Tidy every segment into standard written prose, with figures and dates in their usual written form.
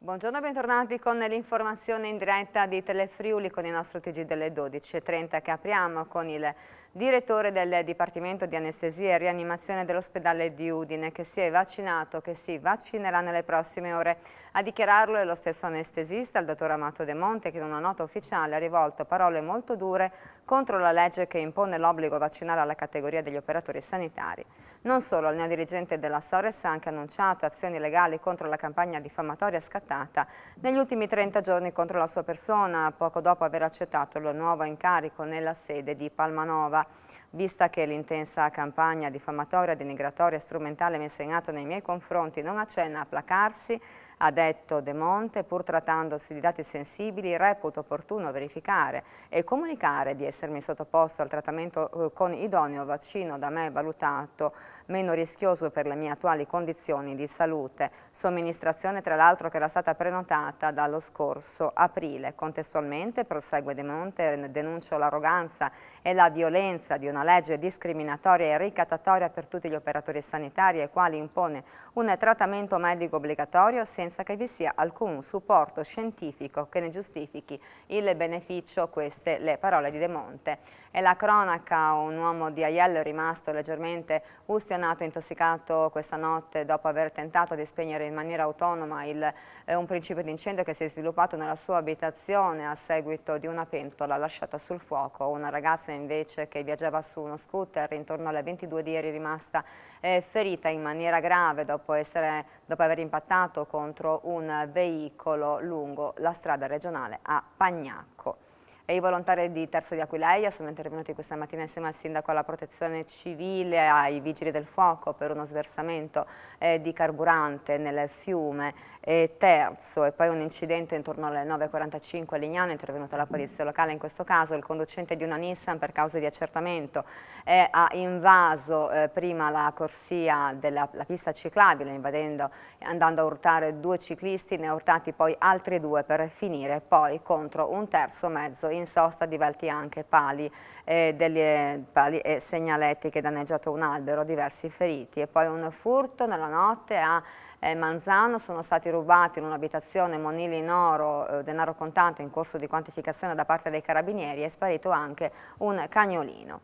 Buongiorno e bentornati con l'informazione in diretta di Telefriuli con il nostro TG delle 12:30 che apriamo con il direttore del Dipartimento di Anestesia e Rianimazione dell'ospedale di Udine che si è vaccinato, che si vaccinerà nelle prossime ore. A dichiararlo è lo stesso anestesista, il dottor Amato De Monte, che in una nota ufficiale ha rivolto parole molto dure contro la legge che impone l'obbligo vaccinale alla categoria degli operatori sanitari. Non solo, il neodirigente della Sores ha anche annunciato azioni legali contro la campagna diffamatoria scattata negli ultimi 30 giorni contro la sua persona, poco dopo aver accettato il nuovo incarico nella sede di Palmanova. Vista che l'intensa campagna diffamatoria, denigratoria e strumentale messa in atto nei miei confronti non accenna a placarsi, ha detto De Monte, pur trattandosi di dati sensibili, reputo opportuno verificare e comunicare di essermi sottoposto al trattamento con idoneo vaccino da me valutato meno rischioso per le mie attuali condizioni di salute. Somministrazione tra l'altro che era stata prenotata dallo scorso aprile. Contestualmente, prosegue De Monte, denuncio l'arroganza e la violenza di una legge discriminatoria e ricattatoria per tutti gli operatori sanitari ai quali impone un trattamento medico obbligatorio senza che vi sia alcun supporto scientifico che ne giustifichi il beneficio. Queste le parole di De Monte. E la cronaca, un uomo di Aiello è rimasto leggermente ustionato e intossicato questa notte dopo aver tentato di spegnere in maniera autonoma un principio di incendio che si è sviluppato nella sua abitazione a seguito di una pentola lasciata sul fuoco. Una ragazza invece che viaggiava su uno scooter intorno alle 22 di ieri è rimasta ferita in maniera grave dopo aver impattato contro un veicolo lungo la strada regionale a Pagnacco. E i volontari di Terzo di Aquileia sono intervenuti questa mattina insieme al sindaco, alla protezione civile, ai vigili del fuoco per uno sversamento di carburante nel fiume Terzo e poi un incidente intorno alle 9:45 a Lignano. È intervenuta la polizia locale in questo caso. Il conducente di una Nissan per cause di accertamento ha invaso prima la corsia della pista ciclabile andando a urtare 2 ciclisti, ne ha urtati poi altri 2 per finire poi contro un terzo mezzo in sosta, divelti anche pali e segnaletti che ha danneggiato un albero, diversi feriti. E poi un furto nella notte a Manzano, sono stati rubati in un'abitazione monili in oro, denaro contante in corso di quantificazione da parte dei carabinieri, è sparito anche un cagnolino.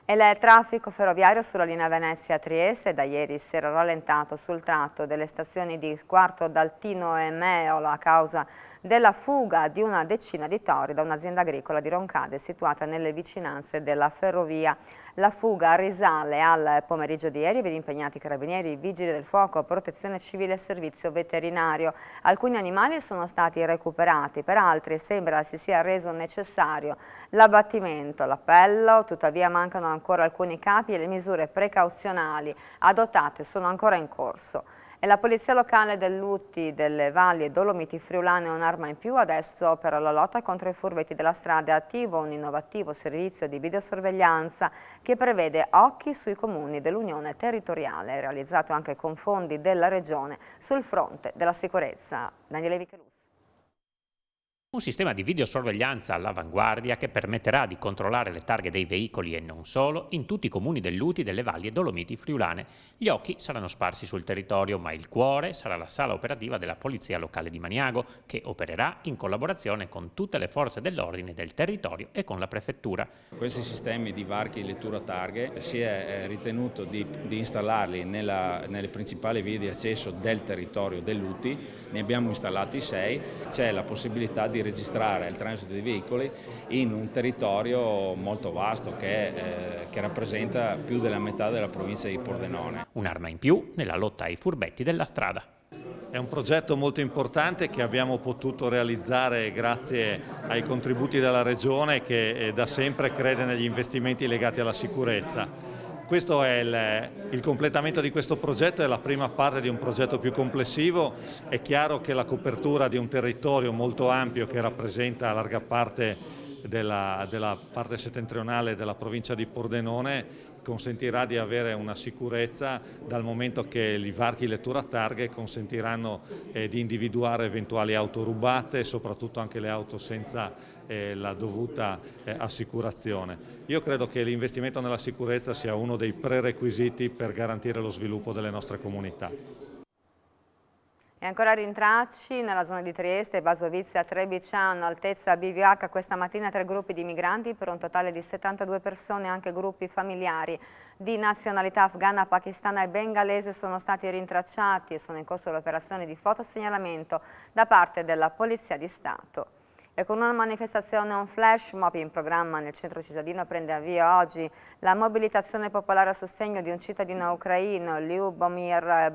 E il traffico ferroviario sulla linea Venezia-Trieste da ieri si era rallentato sul tratto delle stazioni di Quarto d'Altino e Meola a causa della fuga di una decina di tori da un'azienda agricola di Roncade situata nelle vicinanze della ferrovia. La fuga risale al pomeriggio di ieri, vedi impegnati carabinieri, vigili del fuoco, protezione civile e servizio veterinario. Alcuni animali sono stati recuperati, per altri sembra si sia reso necessario l'abbattimento, l'appello, tuttavia mancano ancora alcuni capi e le misure precauzionali adottate sono ancora in corso. E la polizia locale dell'Uti, delle Valli e Dolomiti Friulane è un'arma in più adesso per la lotta contro i furbetti della strada. È attivo un innovativo servizio di videosorveglianza che prevede occhi sui comuni dell'Unione Territoriale, realizzato anche con fondi della Regione sul fronte della sicurezza. Daniele Vichelus. Un sistema di videosorveglianza all'avanguardia che permetterà di controllare le targhe dei veicoli e non solo in tutti i comuni dell'Uti, delle Valli e Dolomiti Friulane. Gli occhi saranno sparsi sul territorio, ma il cuore sarà la sala operativa della Polizia Locale di Maniago, che opererà in collaborazione con tutte le forze dell'ordine del territorio e con la Prefettura. Questi sistemi di varchi e lettura targhe si è ritenuto di installarli nelle principali vie di accesso del territorio dell'Uti. Ne abbiamo installati 6. C'è la possibilità di registrare il transito dei veicoli in un territorio molto vasto che rappresenta più della metà della provincia di Pordenone. Un'arma in più nella lotta ai furbetti della strada. È un progetto molto importante che abbiamo potuto realizzare grazie ai contributi della Regione che da sempre crede negli investimenti legati alla sicurezza. Questo è il completamento di questo progetto, è la prima parte di un progetto più complessivo. È chiaro che la copertura di un territorio molto ampio che rappresenta larga parte della parte settentrionale della provincia di Pordenone consentirà di avere una sicurezza, dal momento che i varchi lettura targhe consentiranno di individuare eventuali auto rubate, soprattutto anche le auto senza la dovuta assicurazione. Io credo che l'investimento nella sicurezza sia uno dei prerequisiti per garantire lo sviluppo delle nostre comunità. E ancora rintracci nella zona di Trieste, Basovizza, Trebiciano, altezza BVH, questa mattina 3 gruppi di migranti per un totale di 72 persone, anche gruppi familiari di nazionalità afghana, pakistana e bengalese sono stati rintracciati e sono in corso le operazioni di fotosegnalamento da parte della Polizia di Stato. E con una manifestazione, un flash mob in programma nel centro cittadino prende avvio oggi la mobilitazione popolare a sostegno di un cittadino ucraino, Lyubomir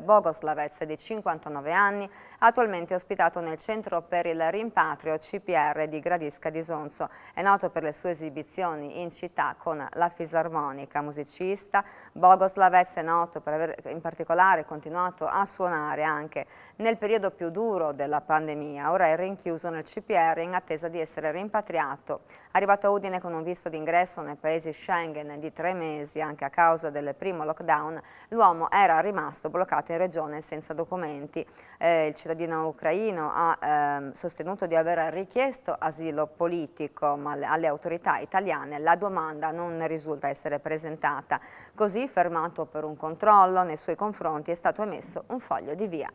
Bogoslavec, di 59 anni, attualmente ospitato nel centro per il rimpatrio CPR di Gradisca di Sonzo. È noto per le sue esibizioni in città con la fisarmonica. Musicista, Bogoslavec è noto per aver in particolare continuato a suonare anche nel periodo più duro della pandemia. Ora è rinchiuso nel CPR in attesa di essere rimpatriato. Arrivato a Udine con un visto d'ingresso nei paesi Schengen di 3 mesi, anche a causa del primo lockdown, l'uomo era rimasto bloccato in regione senza documenti. Il cittadino ucraino ha sostenuto di aver richiesto asilo politico, ma alle autorità italiane la domanda non risulta essere presentata. Così, fermato per un controllo nei suoi confronti, è stato emesso un foglio di via.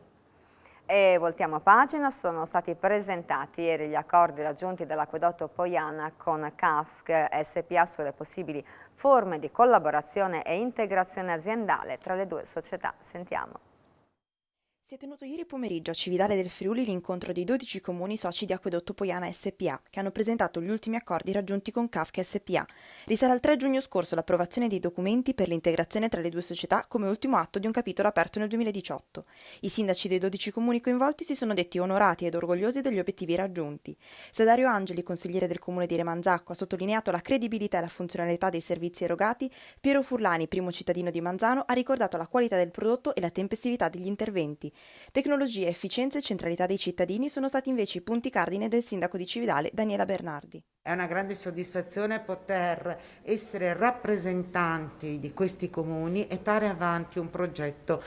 E voltiamo pagina, sono stati presentati ieri gli accordi raggiunti dall'acquedotto Poiana con CAF SPA sulle possibili forme di collaborazione e integrazione aziendale tra le due società. Sentiamo. Si è tenuto ieri pomeriggio a Cividale del Friuli l'incontro dei 12 comuni soci di Acquedotto Poiana SPA, che hanno presentato gli ultimi accordi raggiunti con CAF SPA. Risale al 3 giugno scorso l'approvazione dei documenti per l'integrazione tra le due società come ultimo atto di un capitolo aperto nel 2018. I sindaci dei 12 comuni coinvolti si sono detti onorati ed orgogliosi degli obiettivi raggiunti. Dario Angeli, consigliere del comune di Remanzacco, ha sottolineato la credibilità e la funzionalità dei servizi erogati. Piero Furlani, primo cittadino di Manzano, ha ricordato la qualità del prodotto e la tempestività degli interventi. Tecnologia, efficienza e centralità dei cittadini sono stati invece i punti cardine del sindaco di Cividale, Daniela Bernardi. È una grande soddisfazione poter essere rappresentanti di questi comuni e portare avanti un progetto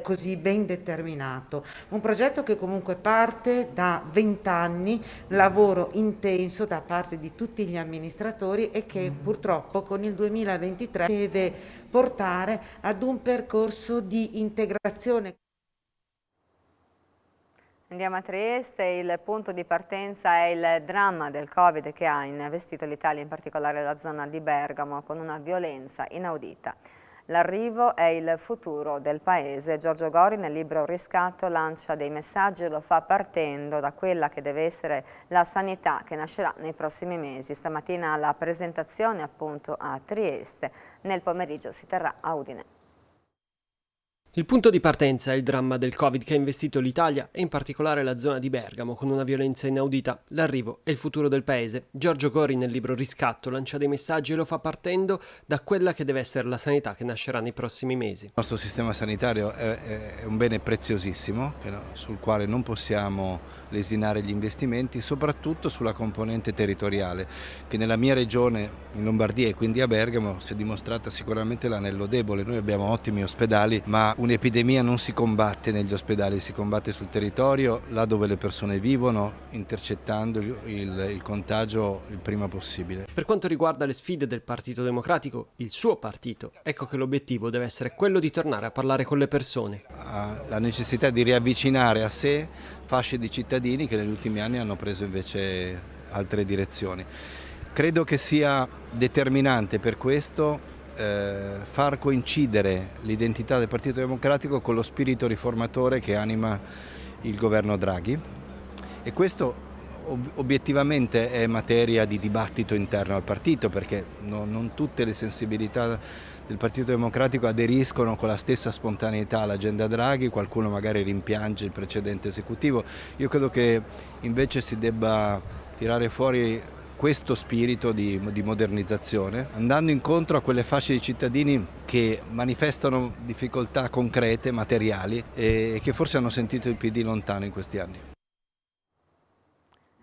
così ben determinato. Un progetto che comunque parte da 20 anni, lavoro intenso da parte di tutti gli amministratori e che purtroppo con il 2023 deve portare ad un percorso di integrazione. Andiamo a Trieste, il punto di partenza è il dramma del Covid che ha investito l'Italia, in particolare la zona di Bergamo, con una violenza inaudita. L'arrivo è il futuro del paese. Giorgio Gori nel libro Riscatto lancia dei messaggi e lo fa partendo da quella che deve essere la sanità che nascerà nei prossimi mesi. Stamattina la presentazione appunto a Trieste, nel pomeriggio si terrà a Udine. Il punto di partenza è il dramma del Covid che ha investito l'Italia e in particolare la zona di Bergamo con una violenza inaudita. L'arrivo è il futuro del paese. Giorgio Gori nel libro Riscatto lancia dei messaggi e lo fa partendo da quella che deve essere la sanità che nascerà nei prossimi mesi. Il nostro sistema sanitario è un bene preziosissimo sul quale non possiamo lesinare gli investimenti, soprattutto sulla componente territoriale che nella mia regione, in Lombardia e quindi a Bergamo, si è dimostrata sicuramente l'anello debole. Noi abbiamo ottimi ospedali, ma un'epidemia non si combatte negli ospedali, si combatte sul territorio, là dove le persone vivono, intercettando il contagio il prima possibile. Per quanto riguarda le sfide del Partito Democratico, il suo partito, ecco che l'obiettivo deve essere quello di tornare a parlare con le persone. Ha la necessità di riavvicinare a sé fasce di cittadini che negli ultimi anni hanno preso invece altre direzioni. Credo che sia determinante per questo far coincidere l'identità del Partito Democratico con lo spirito riformatore che anima il governo Draghi, e questo obiettivamente è materia di dibattito interno al partito, perché non tutte le sensibilità del Partito Democratico aderiscono con la stessa spontaneità all'agenda Draghi, qualcuno magari rimpiange il precedente esecutivo. Io credo che invece si debba tirare fuori questo spirito di modernizzazione, andando incontro a quelle fasce di cittadini che manifestano difficoltà concrete, materiali, e che forse hanno sentito il PD lontano in questi anni.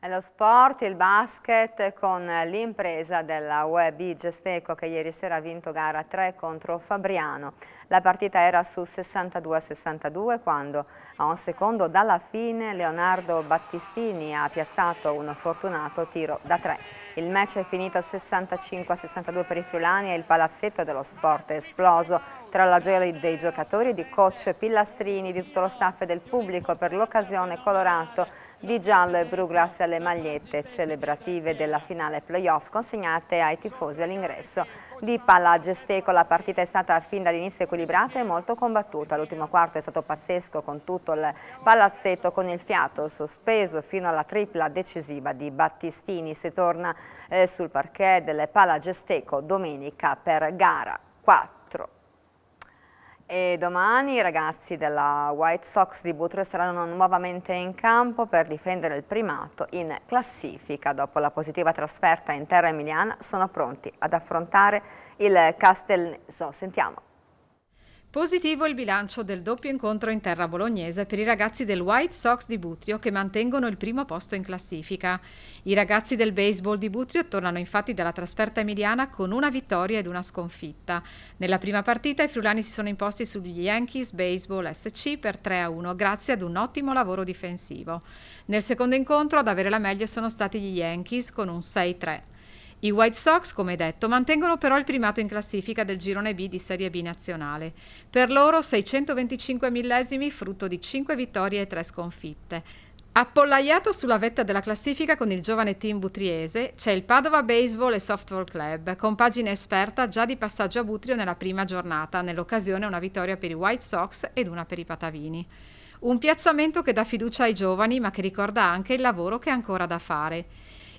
E lo sport, il basket con l'impresa della UEB Gesteco che ieri sera ha vinto gara 3 contro Fabriano. La partita era su 62-62 quando a un secondo dalla fine Leonardo Battistini ha piazzato un fortunato tiro da 3. Il match è finito 65-62 per i friulani e il palazzetto dello sport è esploso tra la gioia dei giocatori, di coach Pillastrini, di tutto lo staff e del pubblico per l'occasione colorato di giallo e blu grazie alle magliette celebrative della finale playoff consegnate ai tifosi all'ingresso di Palla Gesteco. La partita è stata fin dall'inizio equilibrata e molto combattuta. L'ultimo quarto è stato pazzesco con tutto il palazzetto con il fiato sospeso fino alla tripla decisiva di Battistini. Si torna sul parquet del Palla Gesteco domenica per gara 4. E domani i ragazzi della White Sox di Butrio saranno nuovamente in campo per difendere il primato in classifica. Dopo la positiva trasferta in terra emiliana sono pronti ad affrontare il Castelneso. Sentiamo. Positivo il bilancio del doppio incontro in terra bolognese per i ragazzi del White Sox di Butrio che mantengono il primo posto in classifica. I ragazzi del baseball di Butrio tornano infatti dalla trasferta emiliana con una vittoria ed una sconfitta. Nella prima partita i friulani si sono imposti sugli Yankees Baseball SC per 3-1 grazie ad un ottimo lavoro difensivo. Nel secondo incontro ad avere la meglio sono stati gli Yankees con un 6-3. I White Sox, come detto, mantengono però il primato in classifica del girone B di Serie B nazionale. Per loro 625 millesimi, frutto di 5 vittorie e 3 sconfitte. Appollaiato sulla vetta della classifica con il giovane team butriese c'è il Padova Baseball e Softball Club, compagine esperta già di passaggio a Butrio nella prima giornata, nell'occasione una vittoria per i White Sox ed una per i Patavini. Un piazzamento che dà fiducia ai giovani ma che ricorda anche il lavoro che è ancora da fare.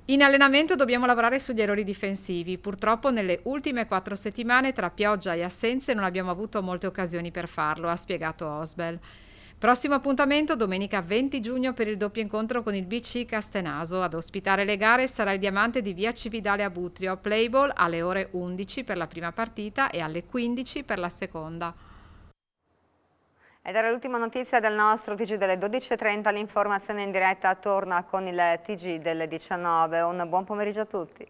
In allenamento dobbiamo lavorare sugli errori difensivi. Purtroppo nelle ultime 4 settimane tra pioggia e assenze non abbiamo avuto molte occasioni per farlo, ha spiegato Osbel. Prossimo appuntamento domenica 20 giugno per il doppio incontro con il BC Castenaso. Ad ospitare le gare sarà il Diamante di Via Cividale a Butrio, Playball alle ore 11 per la prima partita e alle 15 per la seconda. Ed era l'ultima notizia del nostro TG delle 12:30, l'informazione in diretta torna con il TG delle 19. Un buon pomeriggio a tutti.